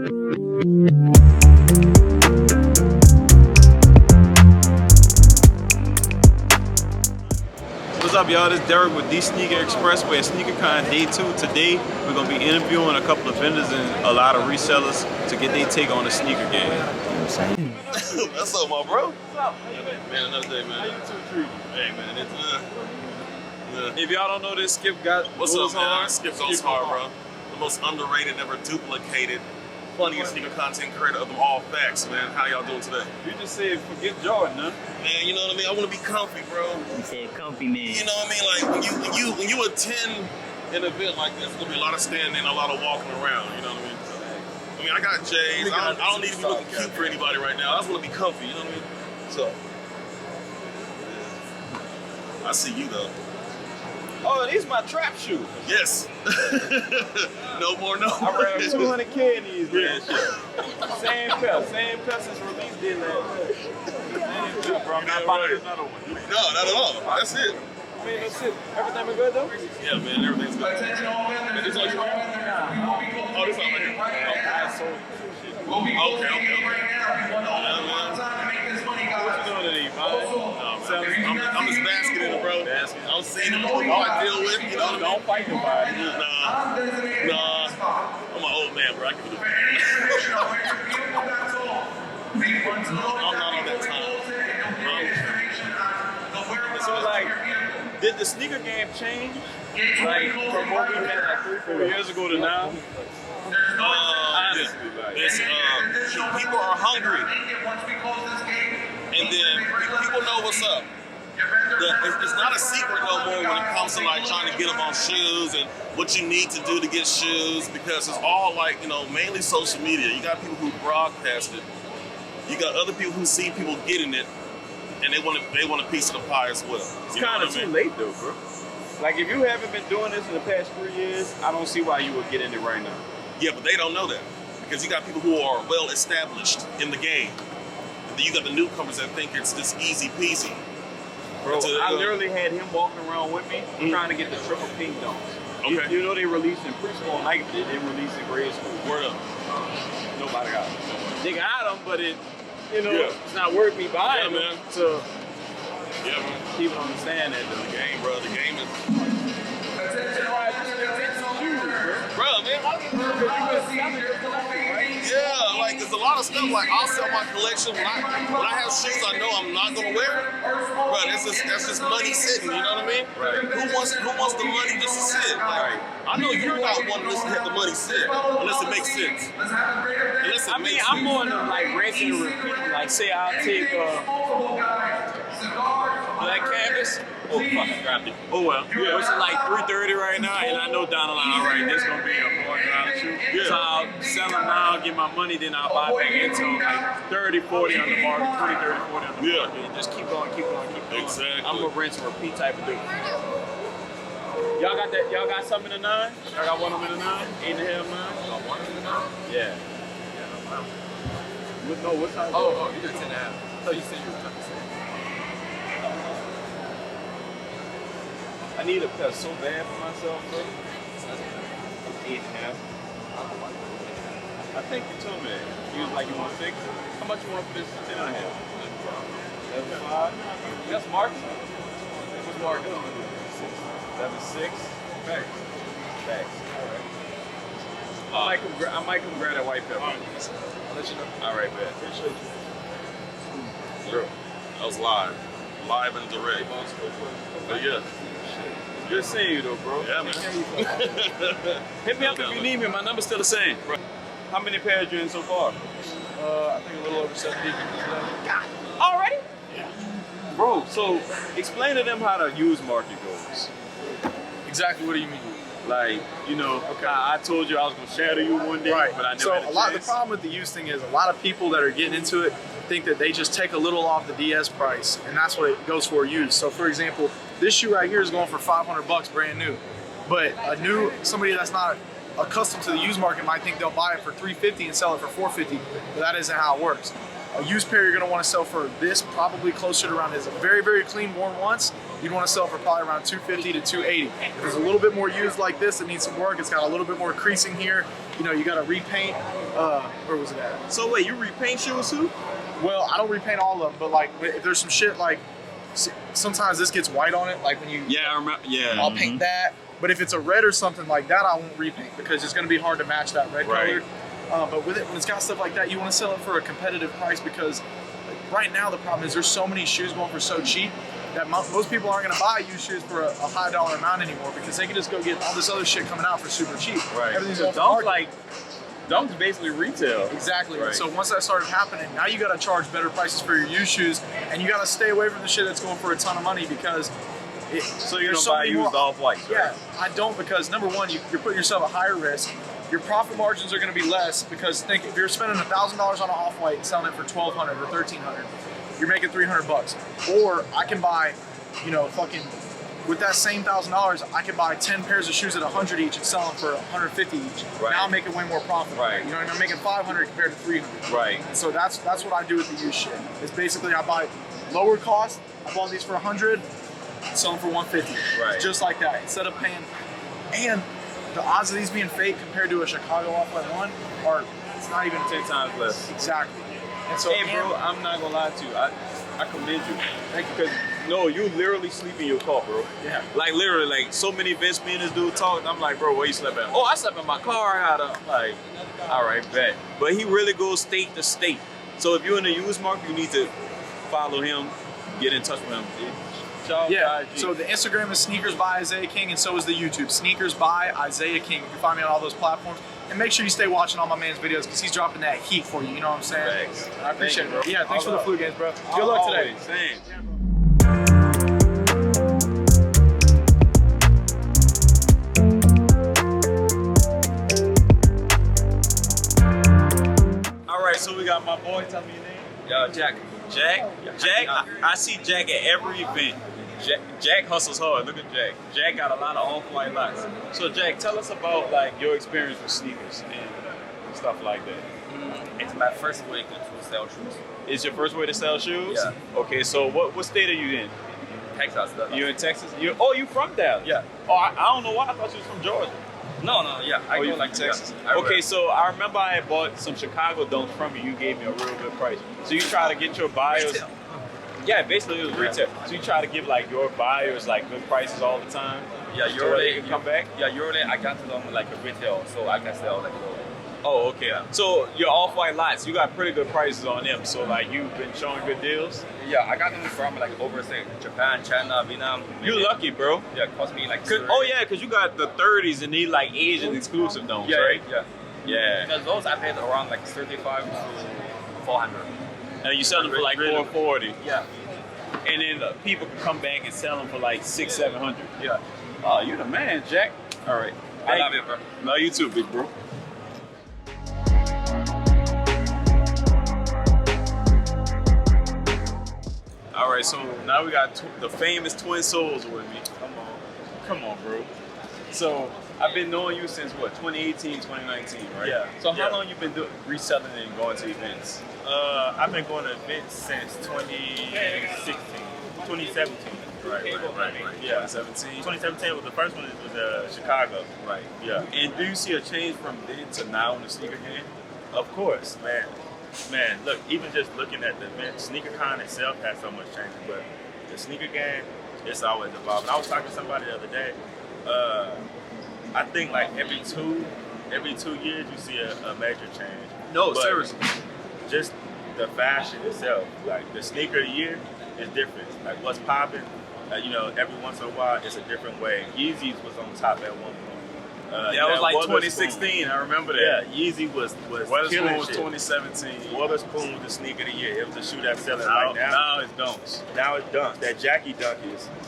What's up, y'all? This is Derek with The Sneaker Express. We're at SneakerCon Day 2. Today, we're going to be interviewing a couple of vendors and a lot of resellers to get their take on the sneaker game. You know what I'm saying? What's up, my bro? What's up? How you been? Man, another day, man. How you two treating? Hey, man, it's If y'all don't know this, Skip got What's up, man? hard. Skip goes hard, bro. The most underrated, never duplicated, funniest sneaker content creator of them all. Facts, man. How y'all doing today? You just said forget Jordan, huh? Man, you know what I mean? I want to be comfy, bro. You said comfy, man. You know what I mean? Like when you attend an event like this, there's gonna be a lot of standing, a lot of walking around. You know what I mean? I mean, I got J's. I don't need to be looking cute for anybody right now. I just want to be comfy. You know what I mean? So, I see you though. Oh, these my trap shoes. Yes. No more, no I more. ran 200K in these, man. Yeah, shit. Same pair since release did last year. Same pair, bro. I'm not buying another one. No, not at all. That's it. I mean, that's it. Everything been good though? Yeah, man, everything's good. Is this all you wearing? Oh, this one right here. I sold shit. Okay. Yeah, man. What you doing today, man? I'm just basking in it, bro. I'm seeing them who I deal with, you know what I mean? Don't fight nobody. Nah. I'm an old man, bro. I can do that. I'm not on that time. So, like, did the sneaker game change? Like, from what we had like 3-4 years ago to now? Honestly, like. People are hungry. And then people know what's up. It's not a secret no more when it comes to like trying to get them on shoes and what you need to do to get shoes, because it's all like, you know, mainly social media. You got people who broadcast it. You got other people who see people getting it, and they want a piece of the pie as well. It's kind of too late though, bro. Like, if you haven't been doing this in the past 3 years, I don't see why you would get in it right now. Yeah, but they don't know that, because you got people who are well established in the game. And then you got the newcomers that think it's just easy peasy. Bro, I literally had him walking around with me trying to get the triple pink dunks. Okay. You know they released in preschool and Nike did. They released in grade school. Word up. Nobody got them. They got them, but it's not worth me buying them. Man. So Yeah, man. people understand that though. The game, bro. The game is. Bro, man. Yeah, like there's a lot of stuff. Like I'll sell my collection when I have shoes I know I'm not gonna wear. Bro, that's just money sitting. You know what I mean? Right. Who wants the money just to sit? Like, I know you're not one of us to have the money sit unless it makes sense. I'm more than like rinse and repeat. Like, say I'll take black canvas. Oh fuck, I dropped it. Oh well. Yeah. Which is like $330 right now, and I know down the line, all right, this gonna be a $400 shoe. Yeah. So I'll sell them now, get my money, then I'll buy back into like 30, 40 on the market, 20, 30, 40 on the market, and just keep going. Exactly. I'm a rinse and repeat type of dude. Y'all got that? Y'all got something in the 9? Y'all got one of them in the 9? 8.5, 9? Got one in the 9? Yeah. No, what size? Oh, you did 10.5. I thought you said you were 10%. I need a pair so bad for myself, bro. 8.5. I think you told me that. You was like, you want 6? How much you want for this 10.5? 7.5? That's Mark. What's Mark? 7.6. Facts. All right. I might come grab that white pepper. I'll let you know. All right, bet. Appreciate you. Bro, that was live and direct. But yeah. Good seeing you though, bro. Yeah, man. Hit me up if you need me. My number's still the same. How many pairs you in so far? I think a little over 70. God, already? Yeah. Bro, so explain to them how the used market goes. Exactly. What do you mean? Like, you know, okay. I told you I was gonna shadow you one day, right. but I never so had a lot. chance. The problem with the used thing is a lot of people that are getting into it think that they just take a little off the DS price, and that's what it goes for used. So, for example, this shoe right here is going for $500 brand new, but somebody that's not accustomed to the used market might think they'll buy it for $350 and sell it for $450, but that isn't how it works. A used pair you're going to want to sell for this, probably closer to around, is a very, very clean, worn once, you'd want to sell for probably around $250 to $280. If it's a little bit more used like this, it needs some work, it's got a little bit more creasing here, you know, you got to repaint. Where was it at? So wait, you repaint shoes too? Well, I don't repaint all of them, but like if there's some shit like sometimes this gets white on it, like when you Yeah, I remember. Yeah, I'll paint that. But if it's a red or something like that, I won't repaint because it's going to be hard to match that red color. But with it, when it's got stuff like that, you want to sell it for a competitive price because right now the problem is there's so many shoes going for so cheap that most people aren't going to buy used shoes for a high dollar amount anymore because they can just go get all this other shit coming out for super cheap. Right. Everything's So going Dunk's basically retail. Exactly. Right. So once that started happening, now you got to charge better prices for your used shoes, and you got to stay away from the shit that's going for a ton of money because. So you don't buy used off-whites, right? Yeah, I don't because number one, you're putting yourself at higher risk. Your profit margins are going to be less because think if you're spending $1,000 on an off-white and selling it for $1,200 or $1,300, you're making $300. Or I can buy, you know, fucking with that same $1,000, I can buy 10 pairs of shoes at $100 each and sell them for $150 each. Right. Now I'm making way more profit. Right. You know what I mean? I'm making $500 compared to $300. Right. And so that's what I do with the used shit. It's basically I buy lower cost. I bought these for $100. Sell them for $150. Right. Just like that. Instead of paying, and the odds of these being fake compared to a Chicago off-white one are it's not even 10 times less. Exactly. And so, Hey, bro, I'm not gonna lie to you. I commend you. Thank you, because no, you literally sleep in your car, bro. Yeah. Like literally, like so many events me and this dude talk. I'm like, bro, where you slept at? Oh, I slept in my car. I'm like, all right, bet. But he really goes state to state. So if you're in the used market, you need to follow him, get in touch with him. Yeah, so the Instagram is Sneakers by Isaiah King, and so is the YouTube, Sneakers by Isaiah King. You can find me on all those platforms. And make sure you stay watching all my man's videos because he's dropping that heat for you, you know what I'm saying? Thanks. I appreciate it, bro. Yeah, thanks for the flu games, bro. Good Good luck today. Same. All right, so we got my boy, tell me your name. Jack. Jack? Jack, I see Jack at every event. Jack hustles hard. Look at Jack. Jack got a lot of off-white lots. So Jack, tell us about like your experience with sneakers and stuff like that. It's my first week to sell shoes. It's your first way to sell shoes? Yeah. Okay, so what state are you in? Texas. You in Texas? You from Dallas? Yeah. Oh, I don't know why. I thought you was from Georgia. No, yeah. I Oh, go you like from Texas? Yeah, Okay, so I remember I had bought some Chicago Dunks from you. You gave me a real good price. So you try to get your buyers. Retail. Yeah, basically it was retail. So you try to give like your buyers like good prices all the time. Yeah, So that they can come back. Yeah, usually I got to them like a retail, so I can sell like Oh, okay. So your off-white lots, you got pretty good prices on them. So like you've been showing good deals. Yeah, I got them from like overseas, Japan, China, Vietnam. You lucky, bro. Yeah, it cost me like. Oh yeah, because you got the 30s and these like Asian exclusive Dunks, Yeah, right? yeah. Yeah. Because those I paid around like 35 to 400. And you sell them for like Really? 440. Yeah. And then people can come back and sell them for like 600-700. Yeah. Oh, you the man, Jack. All right. I love it, bro. Love you too, big bro. All right, so now we got the famous Twin Souls with me. Come on, bro. So I've been knowing you since what, 2018, 2019, right? Yeah. So how Yeah. long you been reselling and going to events? I've been going to events since 2016, 2017. Right. Yeah. 2017. 2017 was the first one. It was Chicago. Right. Yeah. And do you see a change from then to now in the sneaker game? Of course, man. Man, look, even just looking at the event, SneakerCon itself has so much change, but the sneaker game, it's always evolving. I was talking to somebody the other day. I think like every two years you see a major change. No, But seriously. Just the fashion itself, like the sneaker of the year is different. Like what's popping, you know, every once in a while it's a different way. Yeezys was on top at one point. Yeah, it was like Witherspoon. 2016. I remember Yeah, that. Yeezy was Wetherspoon killing was shit. 2017. Witherspoon was the sneaker of the year. It was the shoe that's selling Now, right now. now it's Dunks. Now it's Dunk. That Jackie Dunk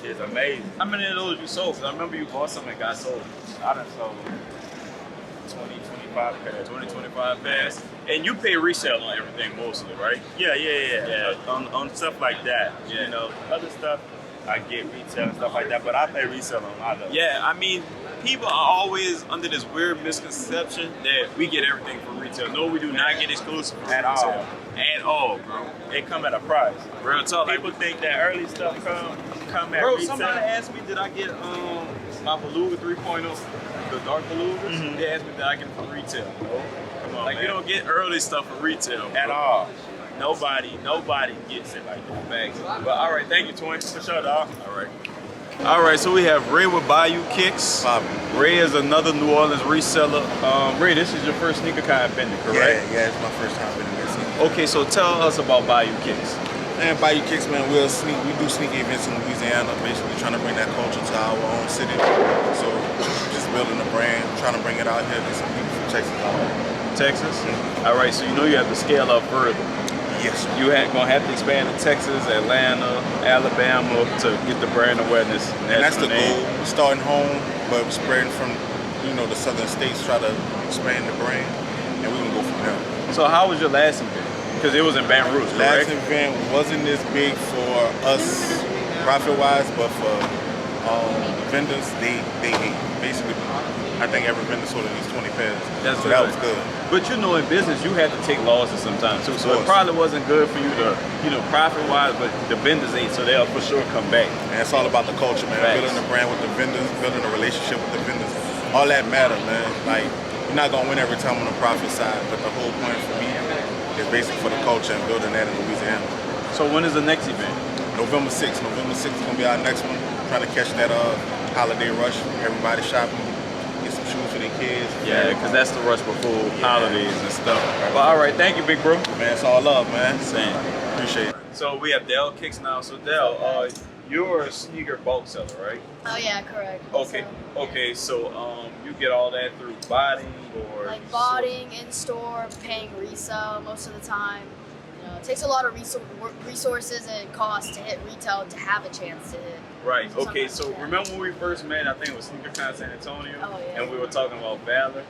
is amazing. How many of those you sold? Because I remember you bought some and got sold. I done sold 20, 25 pairs. 20-25 pairs. And you pay resale on everything mostly, right? Yeah. On stuff like that. Yeah. You know, other stuff I get retail and stuff like that, but I pay resale on my stuff. Yeah, I mean, people are always under this weird misconception that we get everything from retail. No, we do not get exclusive from At retail. all. At all, bro. It come at a price. Real talk. Like, People think that early stuff come at bro, retail. somebody asked me, did I get my Beluga 3.0? the Dark Belugas. They asked me that I get it for retail. Come on, Like man. you don't get early stuff for retail At bro. all. Nobody gets it like that. Thanks. But all right, thank you, Twin. For sure, dog. All right. All right, so we have Ray with Bayou Kicks. Ray is another New Orleans reseller. Ray, this is your first SneakerCon vendor, correct? Yeah, it's my first time being in this. Okay, so tell us about Bayou Kicks. Man, Bayou Kicks, man, we do sneaker events in Louisiana, basically trying to bring that culture to our own city. So just building a brand, trying to bring it out here, get some people from Texas out here. Texas? All right, so you know you have to scale up further. Yes, sir. You gonna have to expand to Texas, Atlanta, Alabama to get the brand awareness. And that's the national name. goal. We're starting home, but we're spreading from, the southern states, try to expand the brand, and we can go from there. So how was your last event? Because it was in Baton Rouge, Last correct? event wasn't this big for us profit-wise, but for vendors, they ate. Basically, I think every vendor sold at least 20 pairs. That's so that was good. But you know, in business, you have to take losses sometimes too. So it probably wasn't good for you to, profit-wise, but the vendors ate, so they'll for sure come back. And it's all about the culture, man. Facts. Building a brand with the vendors, building a relationship with the vendors. All that matter, man. Like, you're not gonna win every time on the profit side, but the whole point for me is basically for the culture and building that in Louisiana. So when is the next event? November 6th. November 6th is gonna be our next one. Trying to catch that holiday rush. Everybody shopping. Get some shoes for their kids. Yeah, because that's the rush before holidays and stuff. But all right, thank you, big bro. Man, it's all love, man. Same. Appreciate it. So we have Dell Kicks now. So Dell, you're a sneaker bulk seller, right? Oh yeah, correct. Okay. So, Okay. So you get all that through botting or like botting in store, paying resale most of the time. It takes a lot of resources and costs to hit retail to have a chance to hit. Right. So Okay. sometimes, So yeah. remember when we first met? I think it was SneakerCon San Antonio, Oh, yeah. and we were talking about Valor.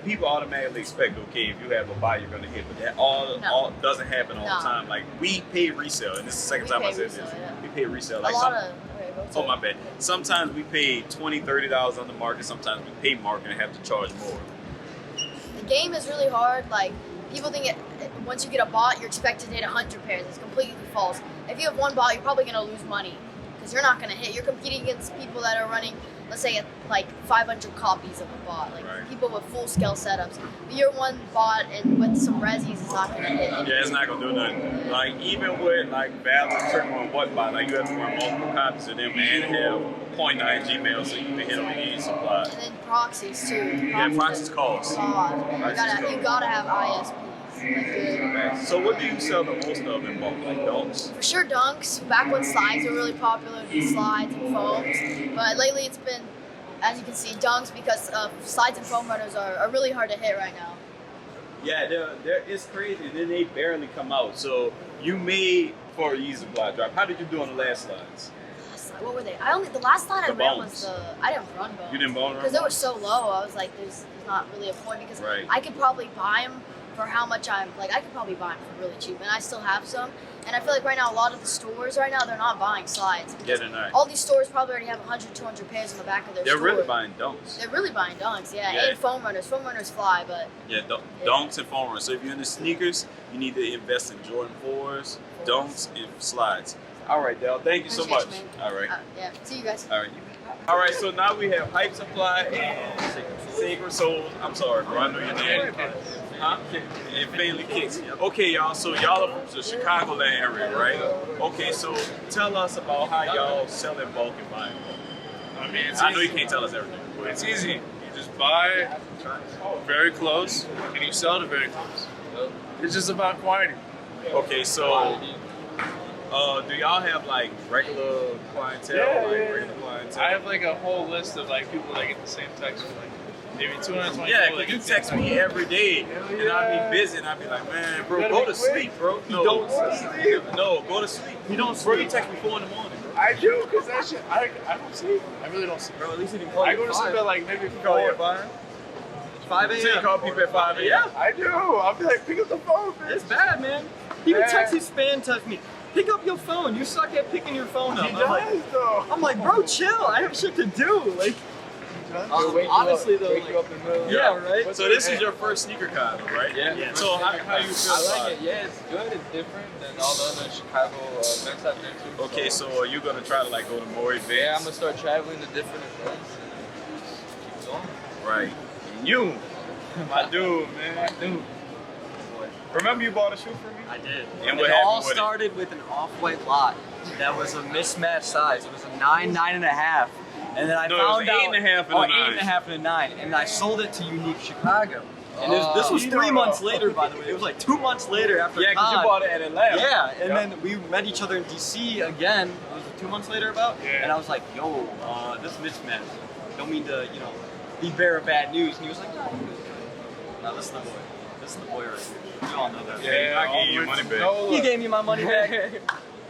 People automatically expect, okay, if you have a buy, you're gonna hit, but that all doesn't happen all the No. time. Like we pay resale, and this is the second We time I pay said resale, this. yeah. We pay resale. A Like lot of. Okay, go oh to my bad. Sometimes we pay $20, $30 on the market. Sometimes we pay market and have to charge more. The game is really hard. Like people think once you get a bot, you're expected to hit 100 pairs. It's completely false. If you have one bot, you're probably gonna lose money because you're not gonna hit. You're competing against people that are running, let's say, like 500 copies of a bot, like Right. people with full scale setups. But your one bot and with some resis is not gonna hit. Yeah, it's not gonna do nothing. Like even with like Valor, certain on what buy, like you have to run multiple copies of them and have 0.9 Gmail so you can hit on any supply. And then proxies too. Yeah, proxies cost. You gotta have ISPs. Like good. So what do you sell the most of in bulk? Like dunks? For sure, dunks. Back when slides were really popular, slides and foams. But lately, it's been, as you can see, dunks because slides and foam runners are really hard to hit right now. Yeah, it's crazy. And then they barely come out. So you made for a Yeezy block drop. How did you do on the last slides? What were they? The last slide I The ran bones. was I didn't run bones. You didn't bone run? Because they were so low. I was like, there's not really a point because Right. I could probably buy them for how much I could probably buy them for really cheap, and I still have some. And I feel like right now a lot of the stores right now they're not buying slides. Yeah, because they're not. all these stores probably already have 100, 200 pairs in the back of their They're store. really buying dunks. They're really buying dunks, yeah, Yeah. and foam runners. Foam runners fly, but Yeah, dunks and foam runners. So if you're into sneakers, you need to invest in Jordan 4s, dunks, and slides. All right, Dale. Thank you so much. Appreciate you, man. All right. Yeah. See you guys. All right. All right. So now we have Hype Supply and Sacred Souls. I'm sorry, bro. I know your name. Huh? And Family Kicks. Okay, y'all. So y'all are from the Chicagoland area, right? Okay. So tell us about how y'all sell in bulk and buy in bulk. I mean, I know you can't tell us everything. But it's easy. You just buy very close and you sell to very close. It's just about quantity. Okay. So. Do y'all have like regular clientele? Regular clientele? I have like a whole list of like people that get the same text for like maybe 220 Yeah, people. because you text me every day, and I'd be busy, and I'd be like, man, bro, go to sleep, bro. No, don't sleep. No, go to sleep. You don't sleep. Bro, you text me 4 in the morning, bro. I do, because that shit, I don't sleep. I really don't sleep. Bro, at least he didn't call I you go to sleep at like maybe 4. 5 So you a.m. call people at 5 a.m.? Yeah, I do. I'll be like, pick up the phone, bitch. it's bad, man. Even Yeah. text me, spam text me. Pick up your phone. You suck at picking your phone up. He does, though. I'm like, bro, chill. I have shit to do. Like, honestly though, like, yeah, right. So this is your first SneakerCon, right? Yeah. So how you feel I about like it? it. Yeah, it's good. It's different than all the other Chicago events I've been to. Okay, so are you gonna try to like go to more events? Yeah, I'm gonna start traveling to different events. Right. And you, my dude, man, my dude. Remember you bought a shoe for me? I did. And what it all happened with started with an off-white lot that was a mismatched size. It was a 9, 9.5. And then I found out 8.5 and a 9. 8.5 and a 9. And I sold it to Unique Chicago. And this was 3 months later, by the way. It was like 2 months later after Yeah, because you bought it at Atlanta. Yeah, and then we met each other in DC again. Was it 2 months later about? Yeah. And I was like, yo, this mismatch. Don't mean to, you know, be bearer of bad news. And he was like, no, this is the boy. This is the boy right here. You all know that. Yeah, I gave you money back. He gave me my money back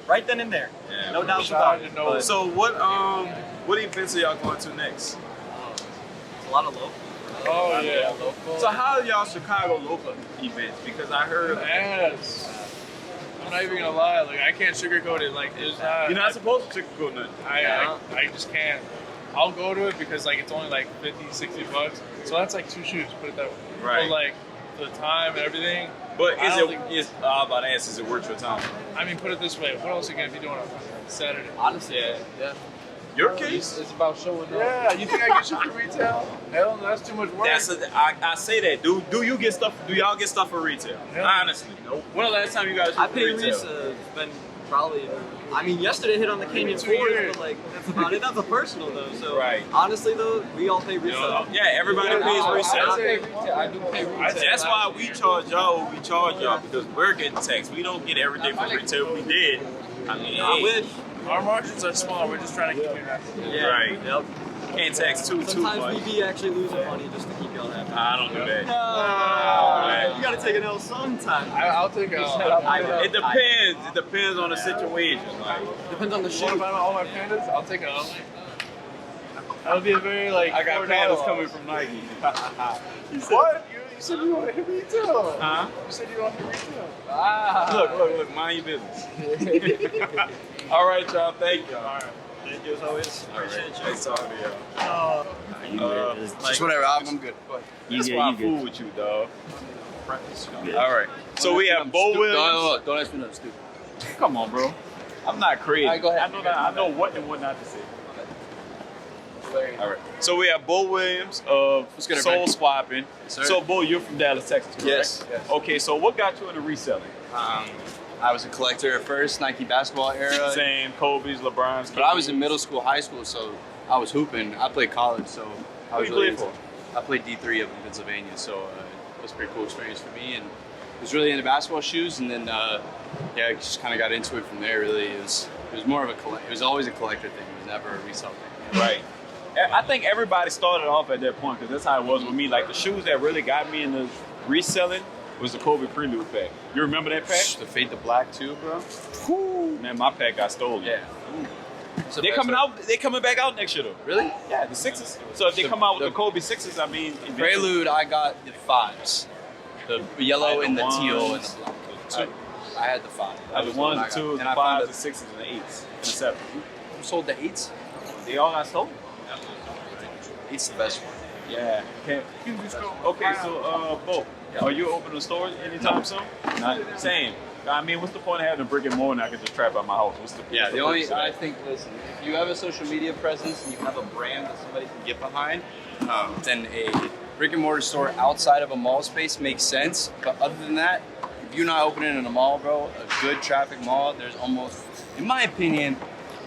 right then and there. Yeah, no doubt about it. But So what events are y'all going to next? it's a lot of local. Oh yeah, local. So how are y'all Chicago local events? Because I heard Yes. I'm not even gonna lie, like I can't sugarcoat it. Like it's not. you're not supposed to go nothing. I just can't. I'll go to it because like it's only like 50, 60 bucks. So that's like 2 shoes, put it that way. Right. But like the time and everything. But I don't think- I'm about to ask, is it worth your time? I mean, put it this way. What else are you gonna be doing on Saturday? Honestly, Yeah. Your case? It's about showing up. Yeah, you think I get shit for retail? Hell, no, that's too much work. I say that. Do you get stuff? Do y'all get stuff for retail? Yeah. Honestly, nope. When the last time you guys? I for pay retail? Risa. It's been probably. I mean, yesterday hit on the Canyon 2 Tours, years. but like that's about it. That's a personal though. So Right. honestly though, we all pay resale. Yeah, everybody pays I resale. pay retail. I do pay retail. That's why we charge y'all what we charge y'all, because we're getting taxed. We don't get everything from retail. If we did, I mean, I wish. Our margins are small. We're just trying to keep you happy. Yeah. Right. Yep. Can't tax too Sometimes much. we be actually losing money just to keep y'all happy. I don't do that. No, you gotta take an L sometime. I'll take a. It depends. It depends on the situation. Like, Depends on the What shoe. about all my pandas? I'll take a. That would be a very like. I got $4 pandas coming from Nike. What? You said you want to hit retail. Huh? You said you want to hit retail. Look, mind your business. All right, y'all. Thank you. All right. Thank you as always. Appreciate you. Nice talking to y'all. Just whatever, I'm good. That's why I fool with you, dog. All right. So we have Bo Williams. Don't ask me nothing stupid. Come on, bro. I'm not crazy. All right, go ahead. I know what and what not to say. All right. So we have Bo Williams of good, Soul everybody? Swapping. sir. So, Bo, you're from Dallas, Texas, correct? Yes. Okay, so what got you into reselling? I was a collector at first, Nike basketball era. Same, Kobe's, LeBron's. But I was in middle school, high school, so I was hooping. I played college, so I was Who really you played I played D3 up in Pennsylvania, so it was a pretty cool experience for me. And was really into basketball shoes, and then I just kind of got into it from there. Really, it was more of it was always a collector thing. It was never a resale thing. Right. I think everybody started off at that point because that's how it was with me. Like the shoes that really got me into reselling was the Kobe Prelude pack. You remember that pack? The Fade to Black too, bro. Whew. Man, my pack got stolen. Yeah. They're coming out. They're coming back out next year though. Really? Yeah, the sixes. So if they come out with the Kobe sixes, I mean, Prelude, I got the 5s. The yellow and the teal and the black. I had the 5. I had the ones, the twos, the and I fives, found the sixes, and the eights, and the sevens. you sold the 8s? They all got stolen. 8's the best one. Yeah. Okay, so Bo, are you opening a store anytime soon? Not same. I mean, what's the point of having a brick and mortar and I can just trap at my house? What's the Yeah, the purpose only, of that? I think, listen, if you have a social media presence and you have a brand that somebody can get behind, then a brick and mortar store outside of a mall space makes sense. But other than that, if you're not opening in a mall, bro, a good traffic mall, there's almost, in my opinion,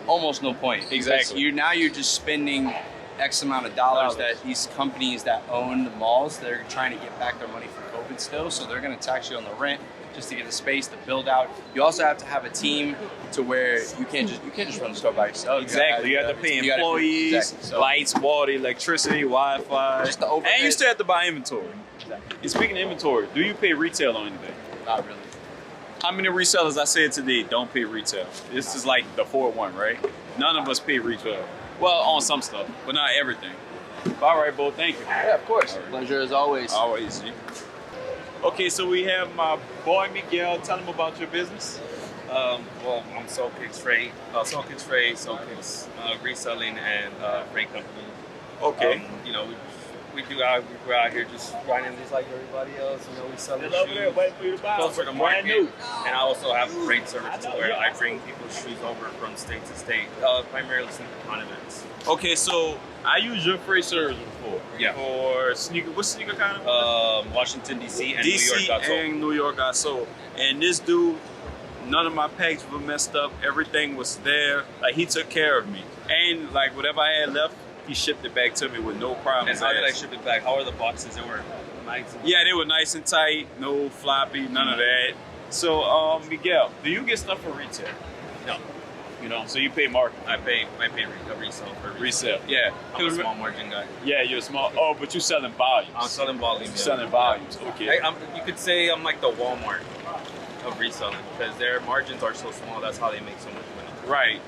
almost no point. Exactly. Because you're just spending X amount of dollars that these companies that own the malls, they're trying to get back their money from COVID still, so they're going to tax you on the rent just to get the space to build out. You also have to have a team to where you can't just run the store by yourself. Exactly. You have to pay employees, exactly. So, lights, water, electricity, Wi-Fi, Just the overhead. and you still have to buy inventory. And speaking of inventory, do you pay retail on anything? not really. How many resellers I said today don't pay retail? This is like the 4-1, right? None of us pay retail. Well, on some stuff, but not everything. All right, Bo, thank you. Yeah, of course. Pleasure as always. Always. Okay, so we have my boy Miguel. Tell him about your business. Well, I'm Soul Kicks Trade, reselling and freight company. Okay. You know, we're out here just grinding just like everybody else. You know, we sell They're over there waiting for you to buy close to the them. market. Brand new. And I also have a great service to where I bring people's shoes over from state to state, primarily SneakerCon events. Okay, so I used your freight service before. Yeah. For sneaker, what's SneakerCon? Washington D.C. and DC New York got sold. and New York got sold. And this dude, none of my packs were messed up. Everything was there. Like, he took care of me. And like whatever I had left, he shipped it back to me with no problems. And how did I ship it back? How are the boxes? They were nice. Yeah, they were nice and tight, no floppy, none of that. So, Miguel, do you get stuff for retail? No. You know, so you pay market. I pay resale for Resale, yeah. I'm a small margin guy. Yeah, you're small. Oh, but you're selling volumes. I'm selling volume. You're selling volumes, okay. You could say I'm like the Walmart of reselling because their margins are so small. That's how they make so much money. Right.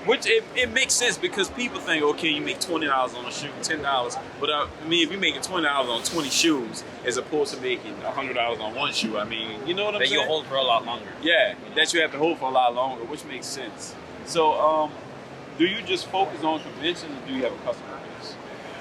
Which it makes sense because people think, okay, you make $20 on a shoe, $10. But I mean, if you're making $20 on 20 shoes as opposed to making $100 on one shoe, I mean, you know what I'm saying? That you hold for a lot longer. Yeah, that you have to hold for a lot longer, which makes sense. So, do you just focus on conventions or do you have a customer base?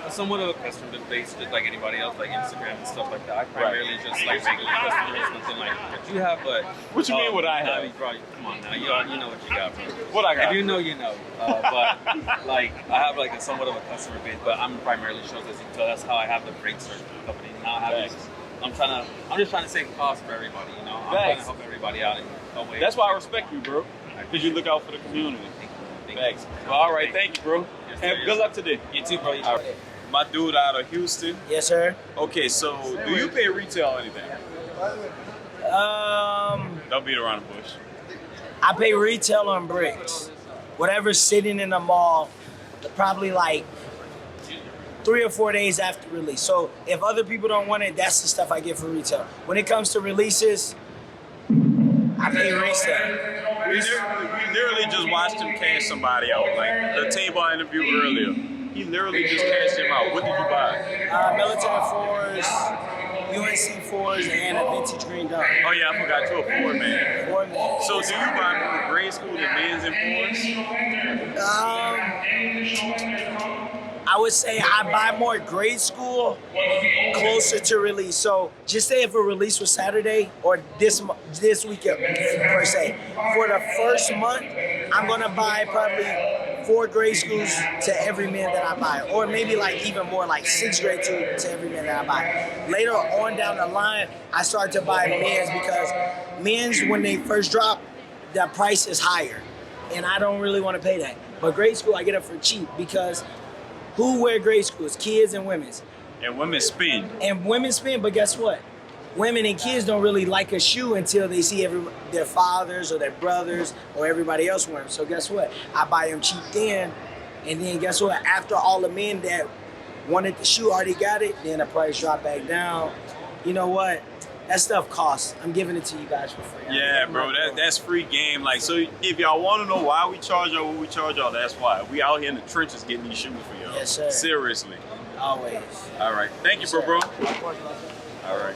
Somewhat of a customer base, just like anybody else, like Instagram and stuff like that. I primarily just like regular customers, nothing like what you have. But what you mean? What I have? Bro, come on now, you know what you got, bro. What I got? If you know, you know. But like, I have like a somewhat of a customer base, but I'm primarily shows as you can tell. That's how I have the freight search company. Now I have this. I'm just trying to save costs for everybody. You know, I'm trying to help everybody out in a way. That's why I respect you, bro. Because you look out for the community. Thanks. Well, all right, thank you, bro. Yes, Have good luck today. You too, bro. All right. My dude out of Houston. Yes, sir. Okay, so do you pay retail or anything? Don't beat around the bush. I pay retail on bricks. Whatever's sitting in the mall, probably like 3 or 4 days after release. So if other people don't want it, that's the stuff I get for retail. When it comes to releases, I pay resale. We literally just watched him cash somebody out. Like the table I interviewed earlier. He literally just cashed him out. What did you buy? Military 4s, UNC 4s, and a vintage green dunk. Oh yeah, I forgot you're a 4-man. 4-man. So do you buy more grade school than men's and 4s? I would say I buy more grade school closer to release. So just say if a release was Saturday or this weekend per se. For the first month, I'm gonna buy probably 4 grade schools to every man that I buy, or maybe like even more, like 6 grade to every man that I buy. Later on down the line, I start to buy men's because men's, when they first drop, the price is higher, and I don't really want to pay that. But grade school, I get it for cheap because who wear grade schools? Kids and women's. And women spend. And women spend, but guess what? Women and kids don't really like a shoe until they see their fathers or their brothers or everybody else wear them. So guess what? I buy them cheap then, and then guess what? After all the men that wanted the shoe already got it, then the price dropped back down. You know what? That stuff costs. I'm giving it to you guys for free. Yeah, bro, that's free game. Like, so if y'all want to know why we charge y'all what we charge y'all, that's why. We out here in the trenches getting these shoes for y'all. Yes, sir. Seriously. Always. All right. Thank you, bro. Of course, All right.